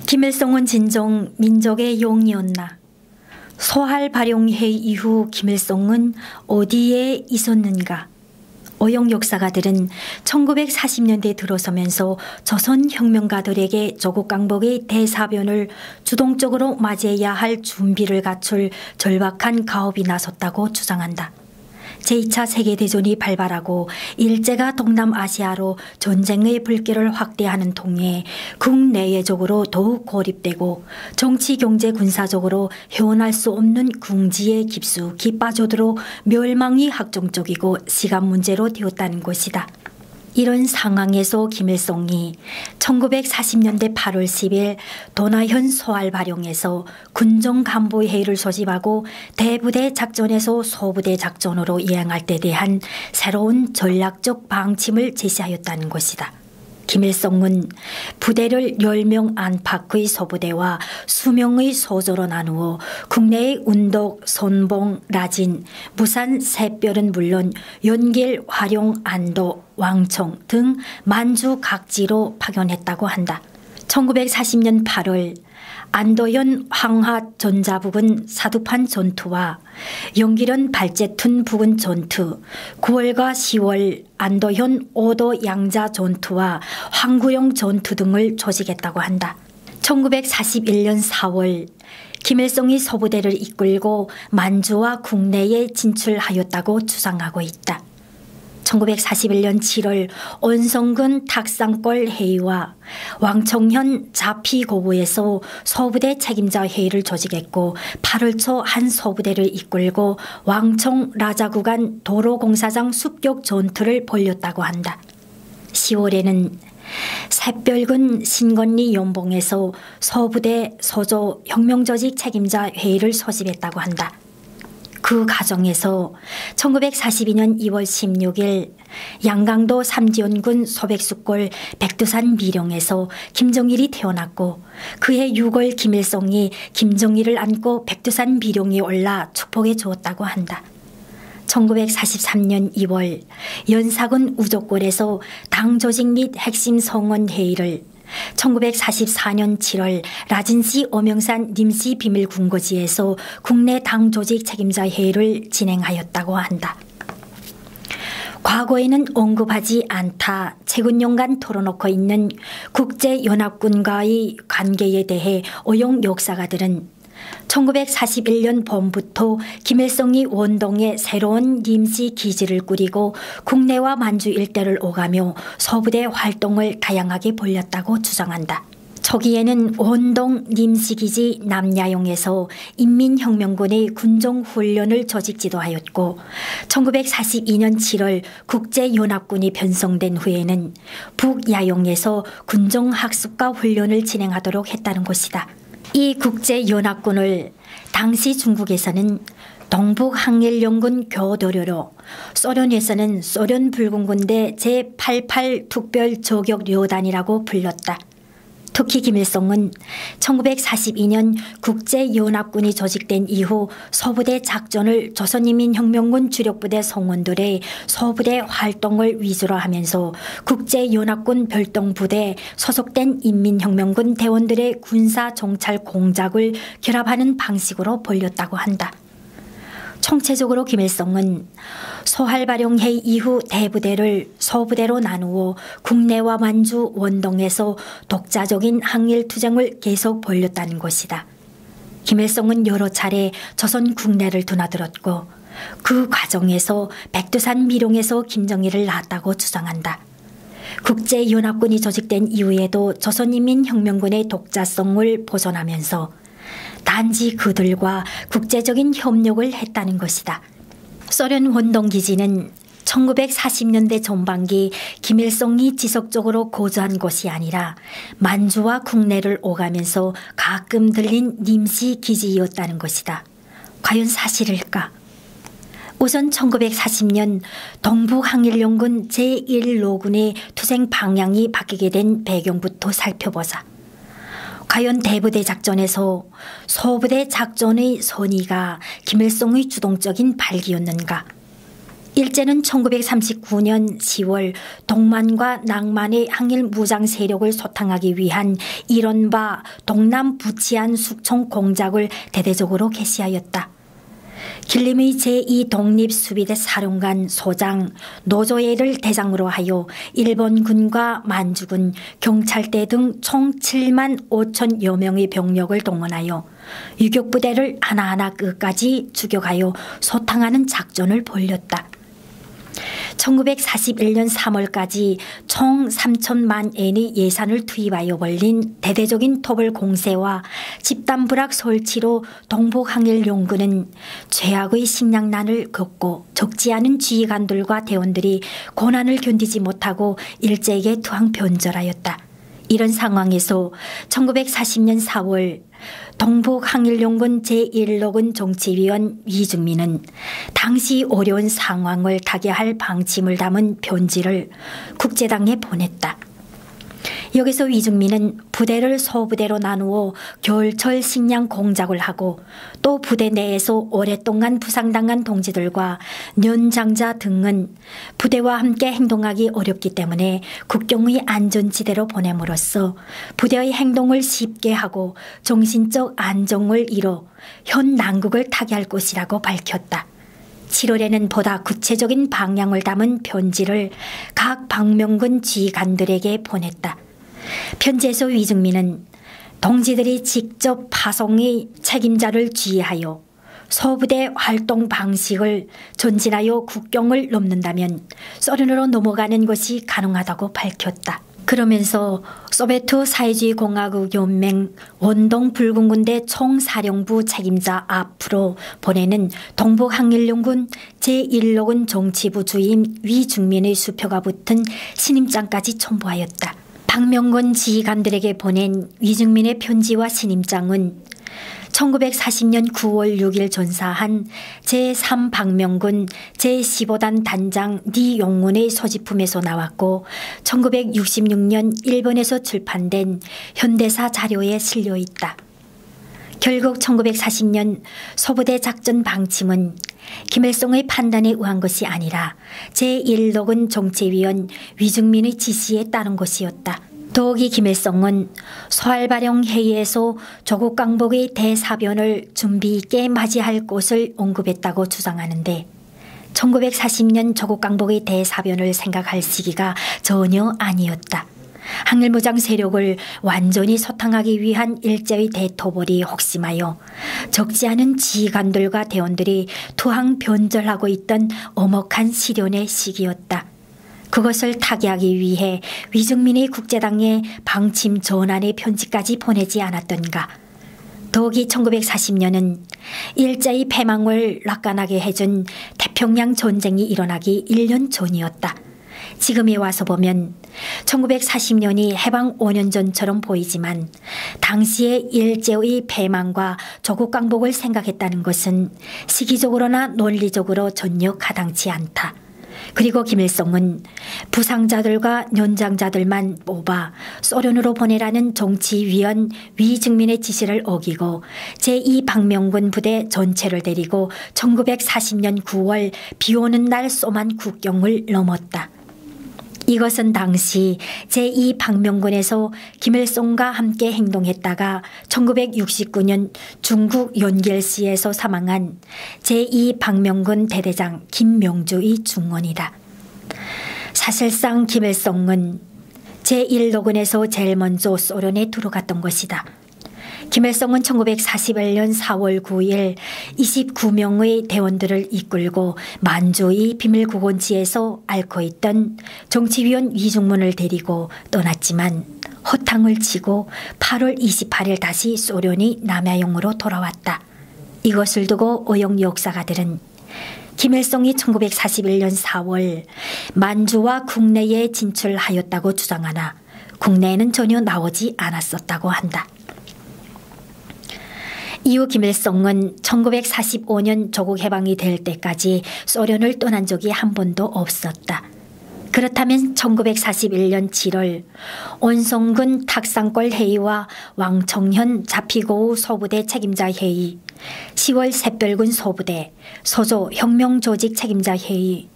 김일성은 진정 민족의 용이었나. 소할 발용회의 이후 김일성은 어디에 있었는가. 어용 역사가들은 1940년대에 들어서면서 조선 혁명가들에게 조국 강복의 대사변을 주동적으로 맞이해야 할 준비를 갖출 절박한 가업이 나섰다고 주장한다. 제2차 세계대전이 발발하고 일제가 동남아시아로 전쟁의 불길을 확대하는 통에 국내외적으로 더욱 고립되고 정치, 경제, 군사적으로 헤어날 수 없는 궁지에 깊숙이 빠져들어 멸망이 확정적이고 시간 문제로 되었다는 것이다. 이런 상황에서 김일성이 1940년대 8월 10일 도나현 소알발용에서 군정간부회의를 소집하고 대부대 작전에서 소부대 작전으로 이행할 때 대한 새로운 전략적 방침을 제시하였다는 것이다. 김일성은 부대를 10명 안팎의 소부대와 수명의 소조로 나누어 국내의 운덕, 선봉, 라진, 부산, 새별은 물론 연길, 화룡, 안도, 왕청 등 만주 각지로 파견했다고 한다. 1940년 8월 안도현 황하 전자부근 사두판 전투와 영기련 발제툰 부근 전투, 9월과 10월 안도현 오도 양자 전투와 황구용 전투 등을 조직했다고 한다. 1941년 4월 김일성이 소부대를 이끌고 만주와 국내에 진출하였다고 주장하고 있다. 1941년 7월 온성군 탁상골 회의와 왕청현 자피고부에서 소부대 책임자 회의를 조직했고 8월 초 한 소부대를 이끌고 왕청 라자구간 도로공사장 습격 전투를 벌였다고 한다. 10월에는 새별군 신건리 연봉에서 소부대 소조 혁명조직 책임자 회의를 소집했다고 한다. 그 과정에서 1942년 2월 16일 양강도 삼지연군 소백수골 백두산 미령에서 김정일이 태어났고 그해 6월 김일성이 김정일을 안고 백두산 미령에 올라 축복해 주었다고 한다. 1943년 2월 연사군 우족골에서 당 조직 및 핵심 성원 회의를 1944년 7월 라진시 어명산 님시 비밀군거지에서 국내 당 조직 책임자 회의를 진행하였다고 한다. 과거에는 언급하지 않다 최근년 간 털어놓고 있는 국제연합군과의 관계에 대해 어용 역사가들은 1941년 봄부터 김일성이 원동에 새로운 임시 기지를 꾸리고 국내와 만주 일대를 오가며 소부대 활동을 다양하게 벌였다고 주장한다. 초기에는 원동 임시기지 남야용에서 인민혁명군의 군종훈련을 조직 지도하였고 1942년 7월 국제연합군이 편성된 후에는 북야용에서 군종학습과 훈련을 진행하도록 했다는 것이다. 이 국제연합군을 당시 중국에서는 동북항일연군 교도료로 소련에서는 소련불군군대 제88 특별저격료단이라고 불렸다. 특히 김일성은 1942년 국제연합군이 조직된 이후 소부대 작전을 조선인민혁명군 주력부대 성원들의 소부대 활동을 위주로 하면서 국제연합군 별동부대에 소속된 인민혁명군 대원들의 군사정찰 공작을 결합하는 방식으로 벌였다고 한다. 총체적으로 김일성은 소할발용회의 이후 대부대를 소부대로 나누어 국내와 만주 원동에서 독자적인 항일투쟁을 계속 벌였다는 것이다. 김일성은 여러 차례 조선 국내를 드나들었고 그 과정에서 백두산 미룡에서 김정일을 낳았다고 주장한다. 국제연합군이 조직된 이후에도 조선인민혁명군의 독자성을 보존하면서 단지 그들과 국제적인 협력을 했다는 것이다. 소련 원동기지는 1940년대 전반기 김일성이 지속적으로 거주한 것이 아니라 만주와 국내를 오가면서 가끔 들린 임시기지였다는 것이다. 과연 사실일까? 우선 1940년 동북항일연군 제1로군의 투쟁 방향이 바뀌게 된 배경부터 살펴보자. 과연 대부대 작전에서 소부대 작전의 선의가 김일성의 주동적인 발기였는가? 일제는 1939년 10월 동만과 낭만의 항일 무장 세력을 소탕하기 위한 이른바 동남 부치안 숙청 공작을 대대적으로 개시하였다. 길림의 제2 독립수비대 사령관 소장 노조예를 대장으로 하여 일본군과 만주군, 경찰대 등 총 7만 5천여 명의 병력을 동원하여 유격부대를 하나하나 끝까지 추격하여 소탕하는 작전을 벌였다. 1941년 3월까지 총 3천만 엔의 예산을 투입하여 벌린 대대적인 토벌 공세와 집단부락 설치로 동북항일연군은 최악의 식량난을 겪고 적지 않은 지휘관들과 대원들이 고난을 견디지 못하고 일제에게 투항변절하였다. 이런 상황에서 1940년 4월 동북항일연군 제1로군 정치위원 위중민은 당시 어려운 상황을 타개할 방침을 담은 편지를 국제당에 보냈다. 여기서 위중민은 부대를 소부대로 나누어 겨울철 식량 공작을 하고 또 부대 내에서 오랫동안 부상당한 동지들과 연장자 등은 부대와 함께 행동하기 어렵기 때문에 국경의 안전지대로 보냄으로써 부대의 행동을 쉽게 하고 정신적 안정을 이뤄 현 난국을 타개할 것이라고 밝혔다. 7월에는 보다 구체적인 방향을 담은 편지를 각 방명군 지휘관들에게 보냈다. 편지에서 위중민은 동지들이 직접 파송의 책임자를 지휘하여 소부대 활동 방식을 전진하여 국경을 넘는다면 소련으로 넘어가는 것이 가능하다고 밝혔다. 그러면서 소비에트 사회주의 공화국 연맹 원동 붉은군대 총사령부 책임자 앞으로 보내는 동북항일연군 제1로군 정치부 주임 위중민의 수표가 붙은 신임장까지 첨부하였다. 방명군 지휘관들에게 보낸 위중민의 편지와 신임장은 1940년 9월 6일 전사한 제3방명군 제15단 단장 니용문의 소지품에서 나왔고 1966년 일본에서 출판된 현대사 자료에 실려있다. 결국 1940년 소부대 작전 방침은 김일성의 판단에 의한 것이 아니라 제1로군 정치위원 위중민의 지시에 따른 것이었다. 더욱이 김일성은 소알바령 회의에서 조국 강복의 대사변을 준비 있게 맞이할 것을 언급했다고 주장하는데 1940년 조국 강복의 대사변을 생각할 시기가 전혀 아니었다. 항일무장 세력을 완전히 소탕하기 위한 일제의 대토벌이 혹심하여 적지 않은 지휘관들과 대원들이 투항 변절하고 있던 엄혹한 시련의 시기였다. 그것을 타개하기 위해 위중민이 국제당에 방침 전환의 편지까지 보내지 않았던가. 더욱이 1940년은 일제의 패망을 낙관하게 해준 태평양 전쟁이 일어나기 1년 전이었다. 지금에 와서 보면 1940년이 해방 5년 전처럼 보이지만 당시의 일제의 패망과 조국 강복을 생각했다는 것은 시기적으로나 논리적으로 전혀 가당치 않다. 그리고 김일성은 부상자들과 연장자들만 뽑아 소련으로 보내라는 정치위원 위중민의 지시를 어기고 제2방명군 부대 전체를 데리고 1940년 9월 비오는 날 쏘만 국경을 넘었다. 이것은 당시 제2방명군에서 김일성과 함께 행동했다가 1969년 중국 연결시에서 사망한 제2방명군 대대장 김명주의 중언이다. 사실상 김일성은 제1로군에서 제일 먼저 소련에 들어갔던 것이다. 김일성은 1941년 4월 9일 29명의 대원들을 이끌고 만주의 비밀구원지에서 앓고 있던 정치위원 위중문을 데리고 떠났지만 허탕을 치고 8월 28일 다시 소련이 남야용으로 돌아왔다. 이것을 두고 어용 역사가들은 김일성이 1941년 4월 만주와 국내에 진출하였다고 주장하나 국내에는 전혀 나오지 않았었다고 한다. 이후 김일성은 1945년 조국 해방이 될 때까지 소련을 떠난 적이 한 번도 없었다. 그렇다면 1941년 7월 온성군 탁상골 회의와 왕청현 자피고우 소부대 책임자 회의, 10월 샛별군 소부대 소조 혁명조직 책임자 회의,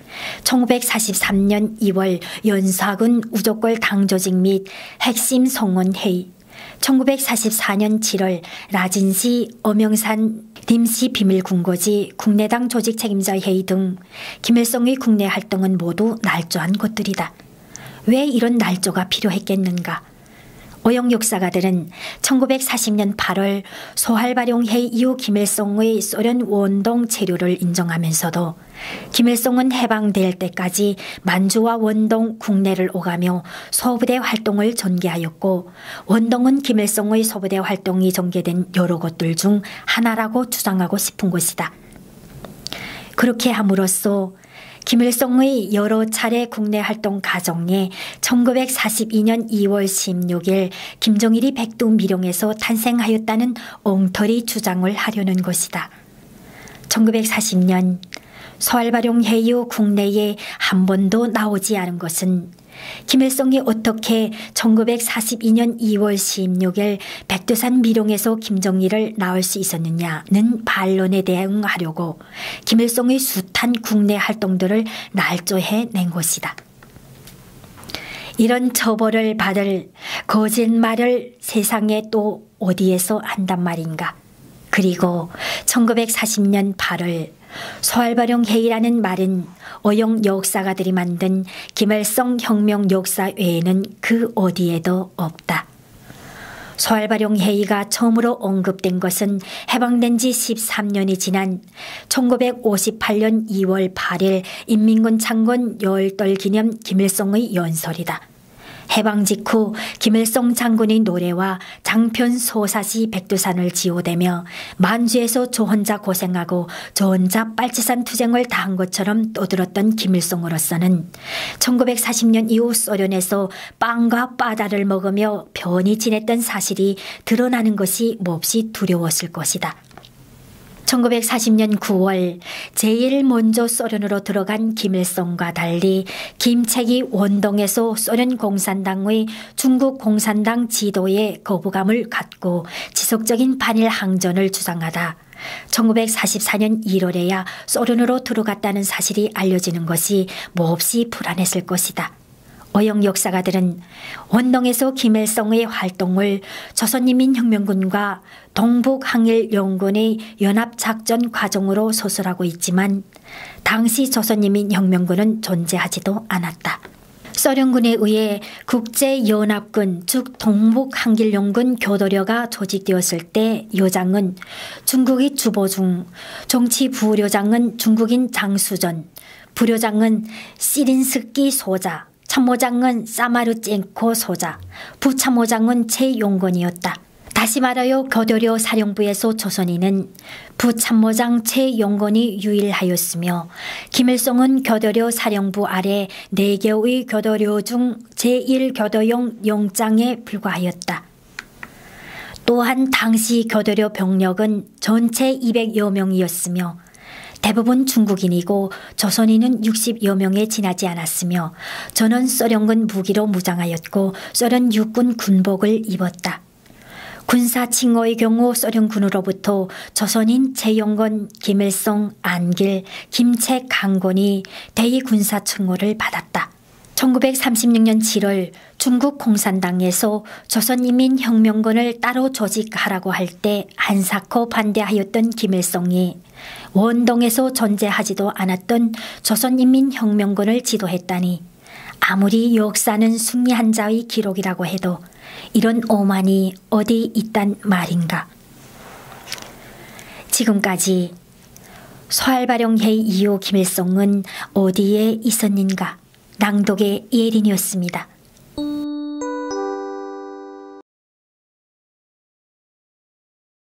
1943년 2월 연사군 우족골 당조직 및 핵심 송원 회의, 1944년 7월 라진시 엄영산 님시 비밀군고지 국내당 조직 책임자 회의 등 김일성의 국내 활동은 모두 날조한 것들이다. 왜 이런 날조가 필요했겠는가? 오영 역사가들은 1940년 8월 소활발용회의 이후 김일성의 소련 원동 체류를 인정하면서도 김일성은 해방될 때까지 만주와 원동 국내를 오가며 소부대 활동을 전개하였고 원동은 김일성의 소부대 활동이 전개된 여러 곳들 중 하나라고 주장하고 싶은 것이다. 그렇게 함으로써 김일성의 여러 차례 국내 활동 과정에 1942년 2월 16일 김정일이 백두미령에서 탄생하였다는 엉터리 주장을 하려는 것이다. 1940년 소활발용회의 후 국내에 한 번도 나오지 않은 것은 김일성이 어떻게 1942년 2월 16일 백두산 미령에서 김정일을 낳을 수 있었느냐는 반론에 대응하려고 김일성의 숱한 국내 활동들을 날조해 낸 것이다. 이런 처벌을 받을 거짓말을 세상에 또 어디에서 한단 말인가. 그리고 1940년 8월 소활발용회의라는 말은 오영 역사가들이 만든 김일성 혁명 역사 외에는 그 어디에도 없다. 소활발용회의가 처음으로 언급된 것은 해방된 지 13년이 지난 1958년 2월 8일 인민군 창건 열돌 기념 김일성의 연설이다. 해방 직후 김일성 장군의 노래와 장편 소사시 백두산을 지오대며 만주에서 저 혼자 고생하고 저 혼자 빨치산 투쟁을 다한 것처럼 떠들었던 김일성으로서는 1940년 이후 소련에서 빵과 바다를 먹으며 편히 지냈던 사실이 드러나는 것이 몹시 두려웠을 것이다. 1940년 9월 제일 먼저 소련으로 들어간 김일성과 달리 김책이 원동에서 소련 공산당의 중국 공산당 지도에 거부감을 갖고 지속적인 반일 항전을 주장하다 1944년 1월에야 소련으로 들어갔다는 사실이 알려지는 것이 몹시 불안했을 것이다. 오영 역사가들은 원동에서 김일성의 활동을 조선인민혁명군과 동북항일연군의 연합작전 과정으로 소설하고 있지만 당시 조선인민혁명군은 존재하지도 않았다. 소련군에 의해 국제연합군 즉 동북항일연군 교도료가 조직되었을 때 요장은 중국의 주보중, 정치부료장은 중국인 장수전, 부료장은 시린스키 소자, 참모장은 사마르젠코 소자, 부참모장은 최용건이었다. 다시 말하여 교도료 사령부에서 조선인은 부참모장 최용건이 유일하였으며 김일성은 교도료 사령부 아래 4개의 교도료 중 제1교도용 영장에 불과하였다. 또한 당시 교도료 병력은 전체 200여 명이었으며 대부분 중국인이고 조선인은 60여 명에 지나지 않았으며 저는 소련군 무기로 무장하였고 소련 육군 군복을 입었다. 군사 칭호의 경우 소련군으로부터 조선인 최용건, 김일성, 안길, 김책, 강건이 대의 군사 칭호를 받았다. 1936년 7월 중국 공산당에서 조선인민혁명군을 따로 조직하라고 할 때 한사코 반대하였던 김일성이 원동에서 존재하지도 않았던 조선인민혁명군을 지도했다니 아무리 역사는 승리한 자의 기록이라고 해도 이런 오만이 어디 있단 말인가. 지금까지 소활발용회의 이후 김일성은 어디에 있었는가 낭독의 예린이었습니다.